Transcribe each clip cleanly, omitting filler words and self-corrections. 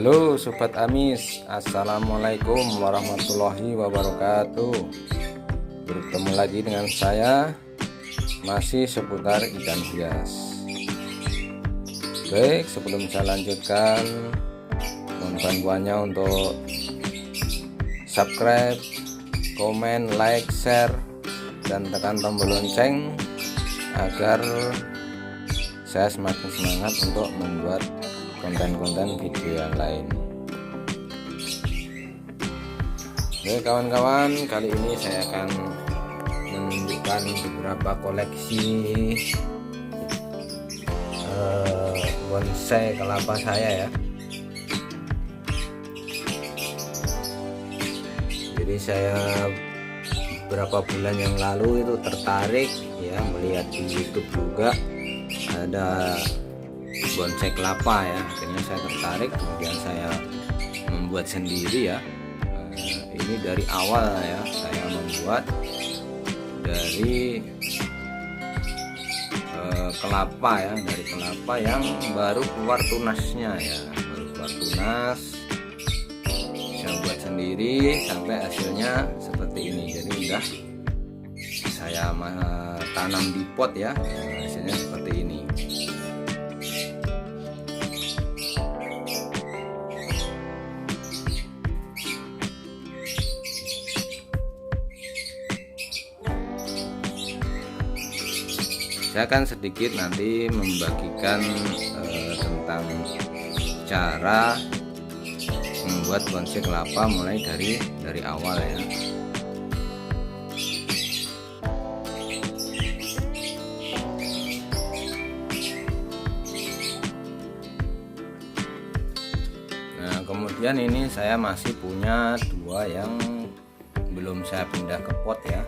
Halo Sobat Amis, Assalamualaikum warahmatullahi wabarakatuh. Bertemu lagi dengan saya, masih seputar ikan hias. Baik, sebelum saya lanjutkan, mohon bantuannya untuk subscribe, komen, like, share, dan tekan tombol lonceng agar saya semakin semangat untuk membuat konten-konten video yang lain. Oke kawan-kawan, kali ini saya akan menunjukkan beberapa koleksi bonsai kelapa saya ya. Jadi saya beberapa bulan yang lalu itu tertarik ya, melihat di YouTube juga ada bonsai kelapa ya. Akhirnya saya tertarik, kemudian saya membuat sendiri ya. Ini dari awal ya, saya membuat dari kelapa ya, dari kelapa yang baru keluar tunasnya ya, baru keluar tunas. Saya buat sendiri sampai hasilnya seperti ini. Jadi udah saya tanam di pot ya, hasilnya seperti ini. Saya akan sedikit nanti membagikan tentang cara membuat bonsai kelapa mulai dari awal ya. Nah, kemudian ini saya masih punya dua yang belum saya pindah ke pot ya.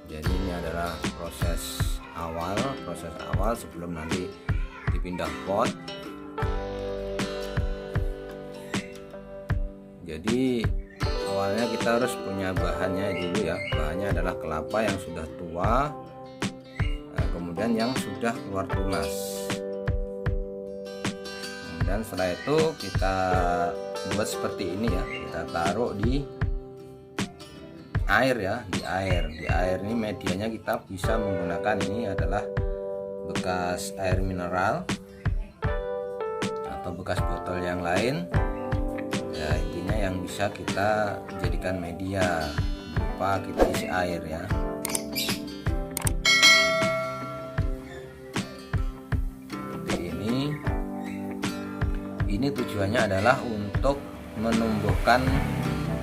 Jadi ini adalah proses awal sebelum nanti dipindah pot. Jadi awalnya kita harus punya bahannya dulu ya. Bahannya adalah kelapa yang sudah tua, kemudian yang sudah keluar tunas. Kemudian setelah itu kita buat seperti ini ya, kita taruh di air ya, di air ini medianya kita bisa menggunakan, ini adalah bekas air mineral atau bekas botol yang lain ya, intinya yang bisa kita jadikan media berupa kita isi air ya. Seperti ini tujuannya adalah untuk menumbuhkan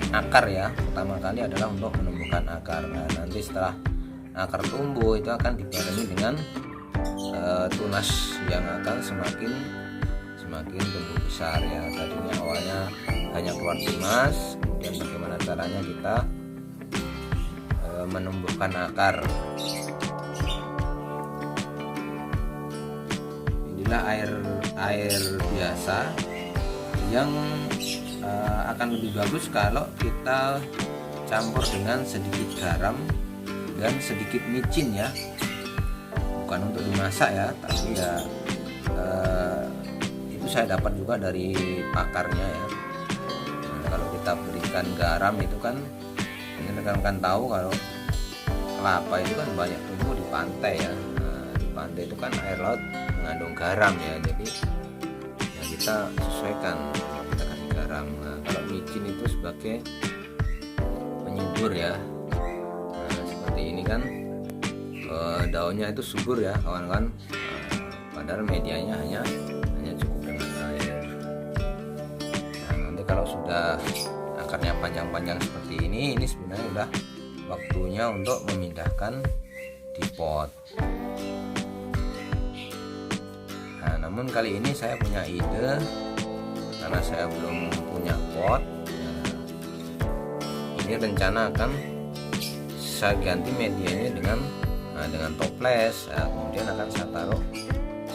akar ya. Pertama kali adalah untuk menumbuhkan akar. Nah, nanti setelah akar tumbuh itu akan dibarengi dengan tunas yang akan semakin tumbuh besar ya. Tadinya awalnya hanya keluar tunas, kemudian bagaimana caranya kita menumbuhkan akar. Inilah air biasa yang akan lebih bagus kalau kita campur dengan sedikit garam dan sedikit micin ya, bukan untuk dimasak ya, tapi ya itu saya dapat juga dari pakarnya ya. Nah, kalau kita berikan garam itu kan, ini rekan-rekan tahu kalau kelapa itu kan banyak tumbuh di pantai ya. Nah, di pantai itu kan air laut mengandung garam ya, jadi ya kita sesuaikan kita kasih garam. Nah, kalau micin itu sebagai penyubur ya. Nah, seperti ini kan daunnya itu subur ya kawan-kawan, padahal medianya hanya cukup dengan air. Nah, nanti kalau sudah akarnya panjang-panjang seperti ini sebenarnya udah waktunya untuk memindahkan di pot. Nah, namun kali ini saya punya ide, karena saya belum punya pot. Ini rencana akan saya ganti medianya dengan toples. Kemudian akan saya taruh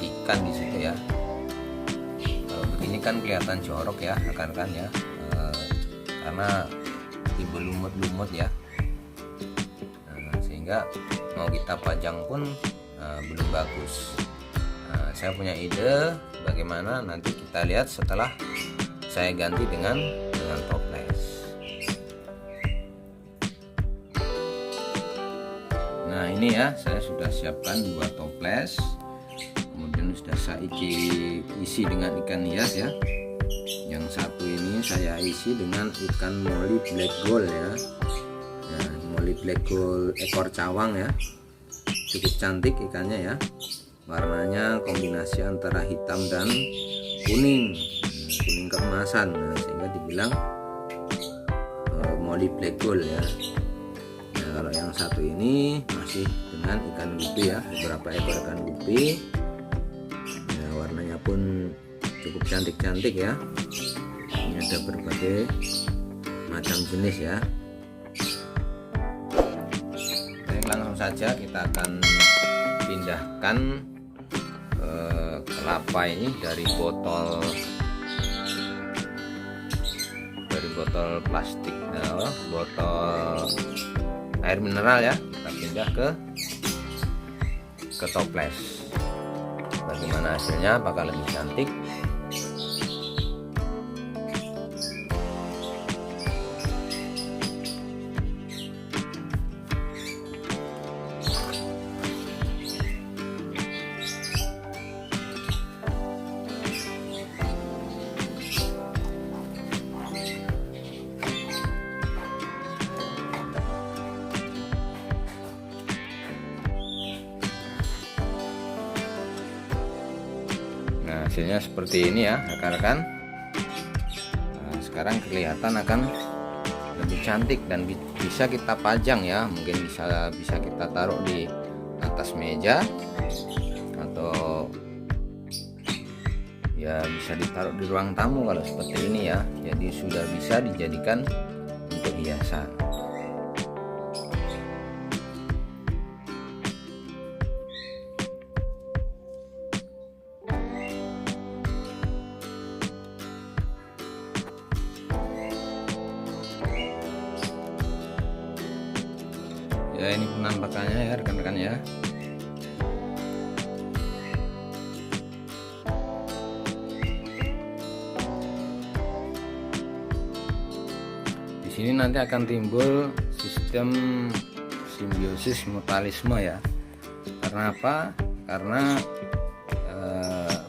ikan di situ ya. Kalau begini kan kelihatan jorok ya rekan-rekan ya, karena timbul lumut-lumut ya. Nah, sehingga mau kita pajang pun belum bagus. Saya punya ide bagaimana nanti kita lihat setelah saya ganti dengan toples. Nah ini ya, saya sudah siapkan 2 toples, kemudian sudah saya isi dengan ikan hias ya. Yang satu ini saya isi dengan ikan moli black gold ya. Nah, moli black gold ekor cawang ya, cukup cantik ikannya ya, warnanya kombinasi antara hitam dan kuning keemasan, nah, sehingga dibilang moli black gold ya. Nah, kalau yang satu ini masih dengan ikan gupi ya, beberapa ekor ikan gupi ya, warnanya pun cukup cantik-cantik ya. Ini ada berbagai macam jenis ya. Baik, langsung saja kita akan pindahkan kelapa ini dari botol plastik, botol air mineral ya, kita pindah ke toples. Bagaimana hasilnya, apakah lebih cantik? Nah, hasilnya seperti ini ya rekan-rekan. Nah, sekarang kelihatan akan lebih cantik dan bisa kita pajang ya, mungkin bisa kita taruh di atas meja atau ya bisa ditaruh di ruang tamu kalau seperti ini ya. Jadi sudah bisa dijadikan untuk hiasan. Ya, ini penampakannya ya rekan-rekan ya. Di sini nanti akan timbul sistem simbiosis mutualisme ya. Karena apa? Karena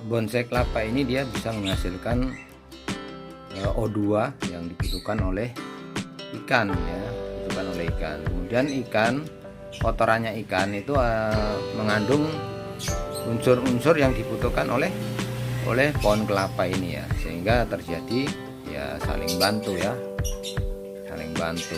bonsai kelapa ini dia bisa menghasilkan O2 yang dibutuhkan oleh ikan ya. Kemudian ikan, kotorannya ikan itu mengandung unsur-unsur yang dibutuhkan oleh pohon kelapa ini ya, sehingga terjadi ya saling bantu ya, saling bantu.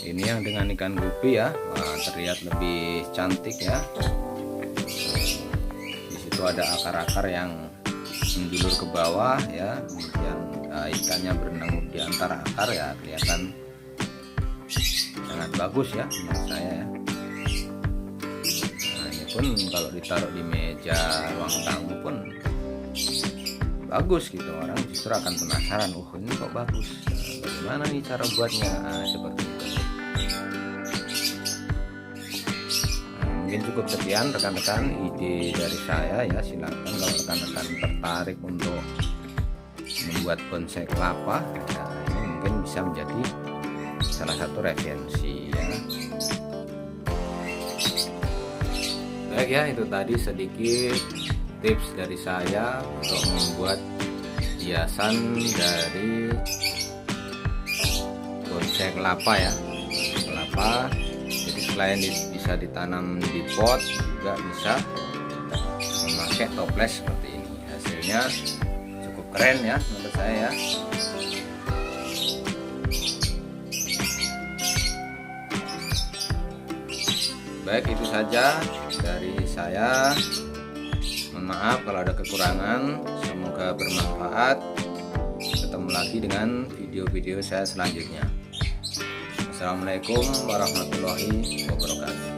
Ini yang dengan ikan gupi ya, terlihat lebih cantik ya. Di situ ada akar-akar yang menjulur ke bawah ya, kemudian ikannya berenang di antara akar ya, kelihatan sangat bagus ya menurut saya ya. Nah, ini pun kalau ditaruh di meja ruang tamu pun bagus gitu, orang justru akan penasaran, oh ini kok bagus, bagaimana nih cara buatnya, seperti itu. Mungkin cukup sekian rekan-rekan ide dari saya ya. Silakan kalau rekan-rekan tertarik untuk membuat bonsai kelapa ya, ini mungkin bisa menjadi salah satu referensi ya. Baik ya, itu tadi sedikit tips dari saya untuk membuat hiasan dari bonsai kelapa ya. Kelapa jadi selain bisa ditanam di pot, juga bisa memakai toples seperti ini. Hasilnya cukup keren ya menurut saya ya. Baik, itu saja dari saya. Mohon maaf kalau ada kekurangan, semoga bermanfaat. Ketemu lagi dengan video-video saya selanjutnya. Assalamualaikum warahmatullahi wabarakatuh.